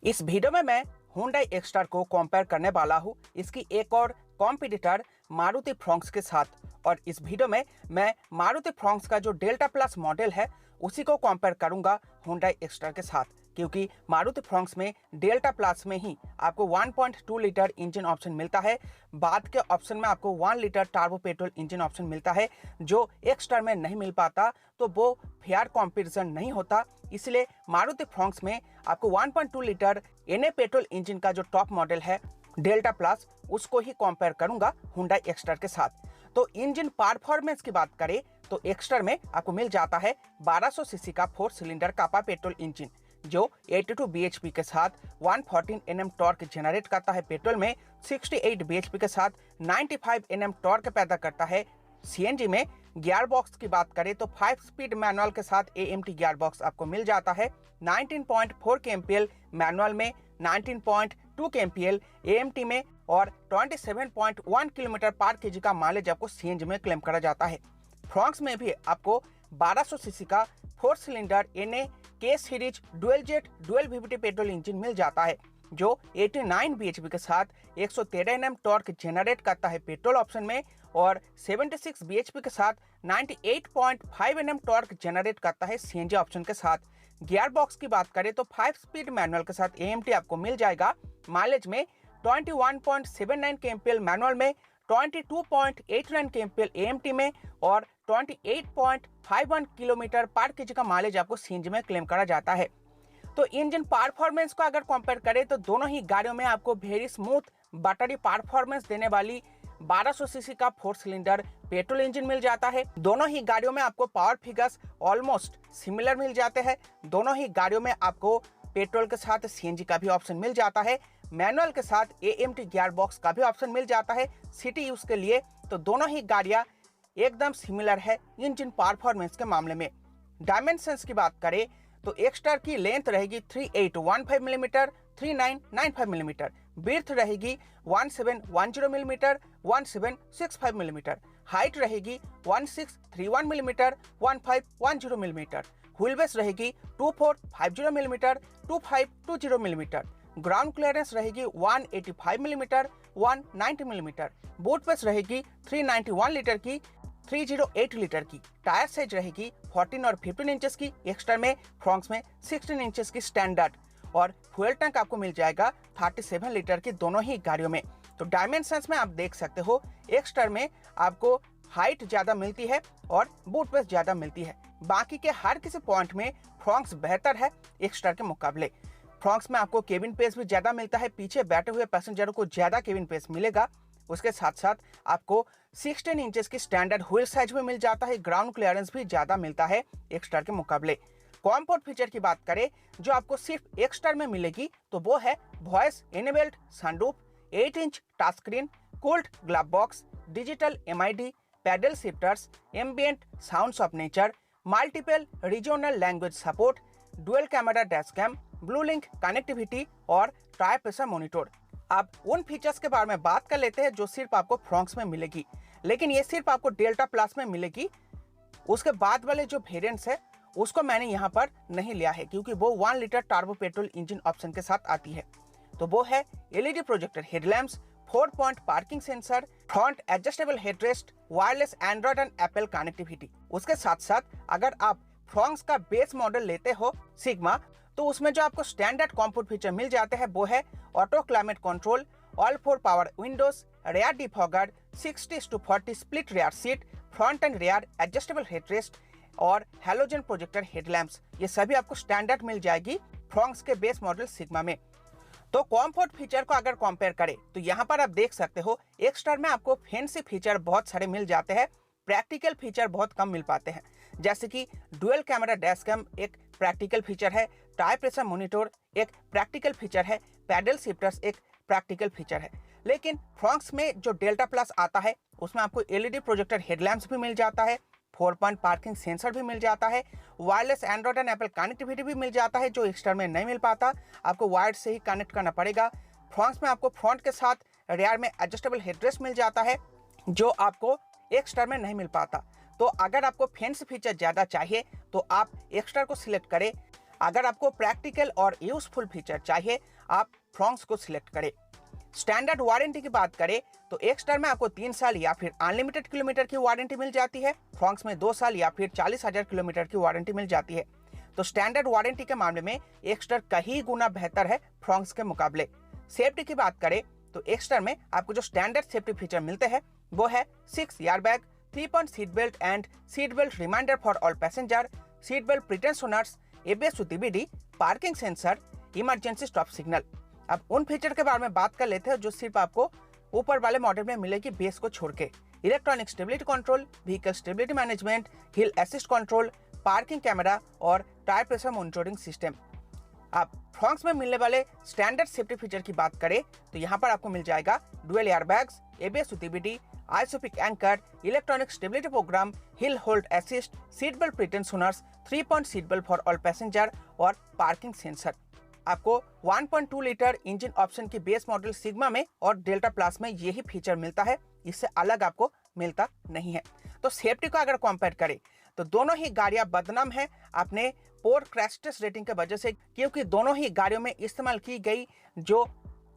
इस वीडियो में मैं Hyundai X-Star को कंपेयर करने वाला हूँ इसकी एक और कॉम्पिटिटर मारुति फ्रॉन्क्स के साथ। और इस वीडियो में मैं मारुति फ्रॉन्क्स का जो डेल्टा प्लस मॉडल है उसी को कंपेयर करूंगा Hyundai X-Star के साथ, क्योंकि मारुति फ्रॉन्क्स में डेल्टा प्लस में ही आपको 1.2 लीटर इंजन ऑप्शन मिलता है। बाद के ऑप्शन में आपको 1 litre turbo petrol engine option मिलता है जो X-Star में नहीं मिल पाता, तो वो फेयर कंपैरिजन नहीं होता। इसलिए मारुति फ्रॉन्क्स में आपको 1.2 लीटर एनए पेट्रोल इंजन का जो टॉप मॉडल है डेल्टा प्लस, उसको ही कंपेयर करूंगा Hyundai X-Star के साथ। तो इंजन परफॉर्मेंस की बात करें तो X-Star में आपको मिल जाता है 1200 सीसी का 4 सिलेंडर कापा पेट्रोल इंजन जो 82 bhp के साथ 114 Nm टॉर्क जनरेट करता है। पेट्रोल में 68 bhp के साथ 95 Nm टॉर्क पैदा करता है। CNG में गियर बॉक्स की बात करें तो 5 स्पीड मैनुअल के साथ AMT गियर बॉक्स आपको मिल जाता है। 19.4 kmpl मैनुअल में, 19.2 kmpl AMT में और 27.1 किलोमीटर पर केजी का माइलेज आपको CNG में क्लेम करा जाता है। फ्रॉन्क्स में भी आपको 1200 सीसी का 4 सिलेंडर NA के series dual jet dual VVT petrol engine मिल जाता है जो 89 bhp के साथ 113 Nm टॉर्क जनरेट करता है पेट्रोल ऑप्शन में और 76 bhp के साथ 98.5 Nm टॉर्क जनरेट करता है CNG ऑप्शन के साथ। गियर बॉक्स की बात करें तो 5 स्पीड मैनुअल के साथ AMT आपको मिल जाएगा। माइलेज में 21.79 kmpl मैनुअल में, 22.89 kmpl AMT में और 28.51 किलोमीटर पर केजी का माइलेज आपको CNG में क्लेम करा जाता है। तो इंजन परफॉर्मेंस को अगर कंपेयर करें तो दोनों ही गाड़ियों में आपको वेरी स्मूथ बटरी परफॉर्मेंस देने वाली 1200 सीसी का 4 सिलेंडर पेट्रोल इंजन मिल जाता है। दोनों ही गाड़ियों में आपको पावर फिगर्स ऑलमोस्ट सिमिलर मिल जाते हैं। दोनों ही गाड़ियों में आपको पेट्रोल के साथ CNG का भी ऑप्शन मिल जाता है। मैनुअल के साथ AMT गियर बॉक्स का भी ऑप्शन मिल जाता है सिटी यूज के लिए। तो दोनों ही गाड़ियां एकदम सिमिलर है इंजन परफॉर्मेंस के मामले में। डायमेंशंस की बात करें तो X-Star की लेंथ रहेगी 3815 मिलीमीटर 3995 मिलीमीटर, विड्थ रहेगी 1710 मिलीमीटर 1765 मिलीमीटर, हाइट रहेगी 1631 मिलीमीटर 1510 मिलीमीटर, व्हील बेस रहेगी 2450 मिलीमीटर 2520 मिलीमीटर, ग्राउंड क्लियरेंस रहेगी 185 मिलीमीटर 190 मिलीमीटर, बूट बेस रहेगी 391 लीटर की 308 लीटर की, टायर साइज रहेगी 14 और 15 इंचेस की, X-Star में फ्रॉन्क्स में 16 इंचेस की स्टैंडर्ड, और फ्यूल टैंक आपको मिल जाएगा 37 लीटर की दोनों ही गाड़ियों में। तो डायमेंशंस में आप देख सकते हो X-Star में आपको हाइट ज्यादा मिलती है और बूट बेस ज्यादा मिलती है। बाकी के हर किसी पॉइंट में फ्रॉन्क्स बेहतर है X-Star के मुकाबले। फ्रॉन्क्स में आपको केबिन स्पेस भी ज्यादा मिलता है, पीछे बैठे हुए पैसेंजरों को ज्यादा केबिन स्पेस मिलेगा। उसके साथ साथ आपको 16 इंचेस की स्टैंडर्ड व्हील साइज भी मिल जाता है, ग्राउंड क्लियरेंस भी ज्यादा मिलता है X-Star के मुकाबले। कॉम्फर्ट फीचर की बात करें जो आपको सिर्फ X-Star में मिलेगी तो वो है voice enabled sunroof, 8 inch touch screen, cooled glove box, digital MID, paddle shifters, ambient sounds of nature, multiple regional language support, dual camera dash cam, blue link connectivity और टायर प्रेशर मॉनिटर। अब उन features के बारे में बात कर लेते हैं जो सिर्फ आपको फ्रॉन्क्स में मिलेगी, लेकिन ये सिर्फ आपको डेल्टा प्लस में मिलेगी। उसके बाद वाले जो वेरिएंट्स है उसको मैंने यहाँ पर नहीं लिया है क्योंकि वो 1 litre turbo petrol engine option के साथ आती है। तो वो है LED projector headlamps, 4 point parking sensor, front adjustable headrest, wireless Android and Apple connectivity. उसके साथ साथ अगर आप फ्रॉन्क्स का बेस मॉडल लेते हो सिग्मा, तो उसमें जो आपको स्टैंडर्ड कंफर्ट फीचर मिल जाते हैं वो है auto climate control, all 4 power windows, rear defogger, 60:40 split rear seat, front and rear adjustable headrest और हैलोजन प्रोजेक्टर हेडलैम्प्स। ये सभी आपको स्टैंडर्ड मिल जाएगी फ्रॉन्क्स के बेस मॉडल सिग्मा में। तो कंफर्ट फीचर को अगर कंपेयर करें तो यहाँ पर आप देख सकते हो X-Star में आपको फैंसी फीचर बहुत सारे मिल जाते हैं, प्रैक्टिकल फीचर बहुत कम मिल पाते हैं, जैसे कि डुअल कैमरा डैश कैम एक प्रैक्टिकल फीचर है, टायर प्रेशर मॉनिटर एक प्रैक्टिकल फीचर है, पैडल शिफ्टर्स एक प्रैक्टिकल फीचर है। लेकिन फ्रॉन्क्स में जो डेल्टा प्लस आता है उसमें आपको LED प्रोजेक्टर हेडलैम्प्स भी मिल जाता है, 4 पॉइंट पार्किंग सेंसर भी मिल जाता है, wireless Android and Apple connectivity भी मिल जाता है जो X-Star में नहीं मिल पाता, आपको वायर से ही कनेक्ट करना पड़ेगा। फ्रॉन्क्स में आपको फ्रंट के साथ रेयर में एडजस्टेबल हेडरेस्ट मिल जाता है जो आपको X-Star में नहीं मिल पाता। तो अगर आपको फैंसी फीचर ज़्यादा चाहिए तो आप X-Star को सिलेक्ट करें। अगर आपको प्रैक्टिकल और यूजफुल फीचर चाहिए, आप फ्रॉन्क्स को सिलेक्ट करें। स्टैंडर्ड वारंटी की बात करें तो एक स्टार में आपको 3 साल या फिर अनलिमिटेड किलोमीटर की वारंटी मिल जाती है। फ्रॉन्क्स में 2 साल या फिर 40,000 किलोमीटर की वारंटी मिल जाती है। तो स्टैंडर्ड वारंटी के मामले में एक स्टार कई गुना बेहतर है फ्रॉन्क्स के मुकाबले। सेफ्टी की बात करें तो एक स्टार में आपको जो स्टैंडर्ड सेफ्टी फीचर मिलते हैं वो है 6 airbag, 3-point seat belt and seat belt reminder for all passenger, seat belt pretensioners, ABS with EBD, parking sensor, emergency stop signal. अब उन फीचर के बारे में बात कर लेते हैं जो सिर्फ आपको ऊपर वाले मॉडल में मिलेगी बेस को छोड़ के। Electronic stability control, vehicle stability management, हिल असिस्ट कंट्रोल, पार्किंग कैमरा और टायर प्रेशर मॉनिटरिंग सिस्टम। अब फ्रॉन्क्स में मिलने वाले स्टैंडर्ड सेफ्टी फीचर की बात करें तो यहाँ पर आपको मिल जाएगा dual airbags, ABS with EBD, ISOFIX anchor, electronic stability program, hill hold assist, seat belt pretensioners, 3-point seat belt for all passenger और पार्किंग सेंसर। आपको 1.2 लीटर इंजन ऑप्शन की बेस मॉडल सिग्मा में और डेल्टा प्लस में यही feature मिलता है, इससे अलग आपको मिलता नहीं है। तो सेफ्टी को अगर कंपेयर करें तो दोनों ही गाड़ियां बदनाम है अपने पोर क्रैश टेस्ट रेटिंग की वजह से, क्योंकि दोनों ही गाड़ियों में इस्तेमाल की गई जो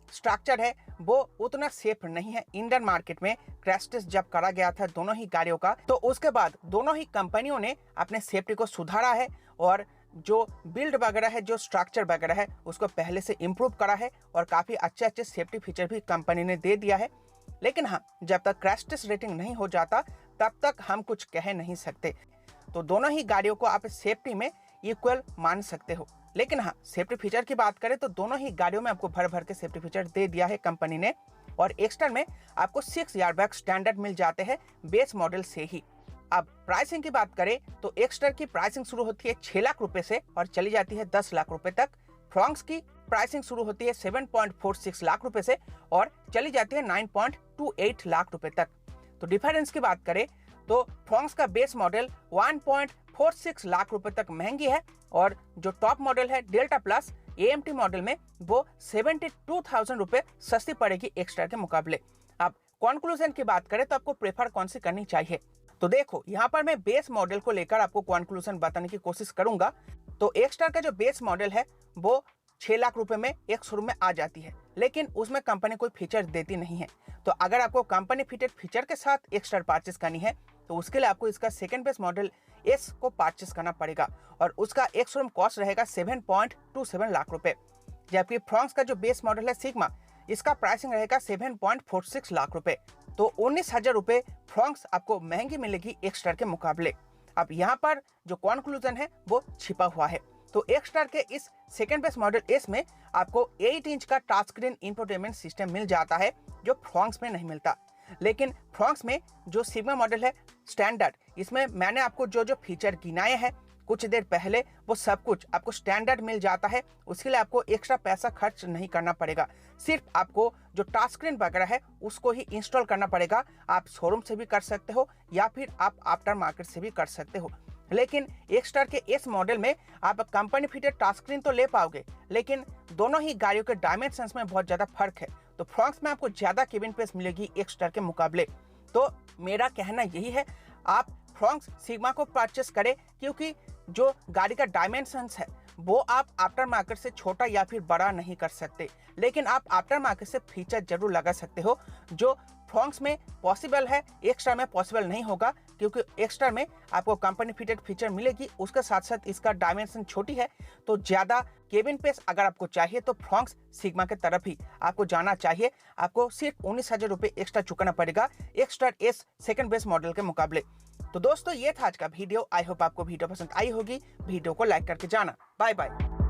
स्ट्रक्चर है वो उतना सेफ नहीं है। इंडियन मार्केट में क्रैश टेस्ट जब करा गया था दोनों ही गाड़ियों का, तो उसके बाद दोनों ही कंपनियों ने अपने सेफ्टी को सुधारा है और जो बिल्ड वगैरह है, जो स्ट्रक्चर वगैरह है, उसको पहले से इम्प्रूव करा है और काफ़ी अच्छे अच्छे सेफ्टी फीचर भी कंपनी ने दे दिया है। लेकिन हाँ, जब तक क्रैश टेस्ट रेटिंग नहीं हो जाता तब तक हम कुछ कह नहीं सकते। तो दोनों ही गाड़ियों को आप सेफ्टी में इक्वल मान सकते हो। लेकिन हाँ, सेफ्टी फीचर की बात करें तो दोनों ही गाड़ियों में आपको भर भर के सेफ्टी फीचर दे दिया है कंपनी ने। और एक्स्ट्रा में आपको 6 एयरबैग स्टैंडर्ड मिल जाते हैं बेस मॉडल से ही। अब प्राइसिंग की बात करें तो एक्स्ट्रा की प्राइसिंग शुरू होती है 6 लाख रुपए से और चली जाती है 10 लाख रुपए तक। फ्रॉन्क्स की प्राइसिंग शुरू होती है 7.46 लाख रुपए से और चली जाती है 9.28 लाख रुपए तक। तो डिफरेंस की बात करें तो फ्रॉन्क्स का बेस मॉडल 1.46 लाख रुपए तक महंगी है और जो टॉप मॉडल है डेल्टा प्लस AMT मॉडल में वो 72,000 रुपए सस्ती पड़ेगी एक्स्ट्रा के मुकाबले। अब कंक्लूजन की बात करें तो आपको प्रेफर कौन सी करनी चाहिए, तो देखो यहाँ पर मैं बेस मॉडल को लेकर आपको कंक्लूजन बताने की कोशिश करूंगा। तो एक्स्ट्रा का जो बेस मॉडल है वो 6 लाख रुपए में एक शोरूम में आ जाती है, लेकिन उसमें कंपनी कोई फीचर देती नहीं है। तो अगर आपको कंपनी फिटेड फीचर के साथ एक्स्ट्रा परचेस करनी है तो उसके लिए आपको इसका सेकंड बेस मॉडल S को परचेस करना पड़ेगा और उसका एक शोरूम कॉस्ट रहेगा 7.27 लाख रुपए। जबकि फ्रॉन्क्स का जो बेस मॉडल है सिग्मा, इसका प्राइसिंग रहेगा 7.46 लाख रुपए। तो 19,000 रुपए फ्रॉन्क्स आपको महंगी मिलेगी एक्स्ट्रा के मुकाबले। अब यहाँ पर जो कंक्लूजन है वो छिपा हुआ है। तो एक्स्ट्रा के इस सेकंड बेस मॉडल S में आपको 8 इंच का टच स्क्रीन इंफोटेनमेंट सिस्टम मिल जाता है जो फ्रॉन्क्स में नहीं मिलता। लेकिन फ्रॉन्क्स में जो सिग्मा मॉडल है स्टैंडर्ड, इसमें मैंने आपको जो जो फीचर गिनाए हैं कुछ देर पहले वो सब कुछ आपको स्टैंडर्ड मिल जाता है। उसके लिए आपको एक्स्ट्रा पैसा खर्च नहीं करना पड़ेगा, सिर्फ आपको जो टच स्क्रीन वगैरह है उसको ही इंस्टॉल करना पड़ेगा। आप शोरूम से भी कर सकते हो या फिर आप आफ्टर मार्केट से भी कर सकते हो। लेकिन एक्स्ट्रा के इस मॉडल में आप कंपनी फिटेड टच स्क्रीन तो ले पाओगे, लेकिन दोनों ही गाड़ियों के डायमेंशंस में बहुत ज़्यादा फर्क है। तो फ्रॉन्क्स में आपको ज़्यादा केबिन स्पेस मिलेगी एक्स्ट्रा के मुकाबले। तो मेरा कहना यही है, आप फ्रॉन्क्स सिग्मा को परचेस करें क्योंकि जो गाड़ी का डायमेंशंस है वो आप आफ्टर मार्केट से छोटा या फिर बड़ा नहीं कर सकते, लेकिन आप आफ्टर मार्केट से फीचर जरूर लगा सकते हो जो फ्रॉन्क्स में पॉसिबल है, एक्स्ट्रा में पॉसिबल नहीं होगा। क्योंकि एक्स्ट्रा में आपको कंपनी फिटेड फीचर मिलेगी, उसके साथ साथ इसका डायमेंशन छोटी है। तो ज़्यादा केबिन स्पेस अगर आपको चाहिए तो फ्रॉन्क्स सिग्मा के तरफ ही आपको जाना चाहिए। आपको सिर्फ 19,000 रुपये एक्स्ट्रा चुकाना पड़ेगा extra S second base model के मुकाबले। तो दोस्तों ये था आज का वीडियो। आई होप आपको वीडियो पसंद आई होगी। वीडियो को लाइक करके जाना। Bye bye.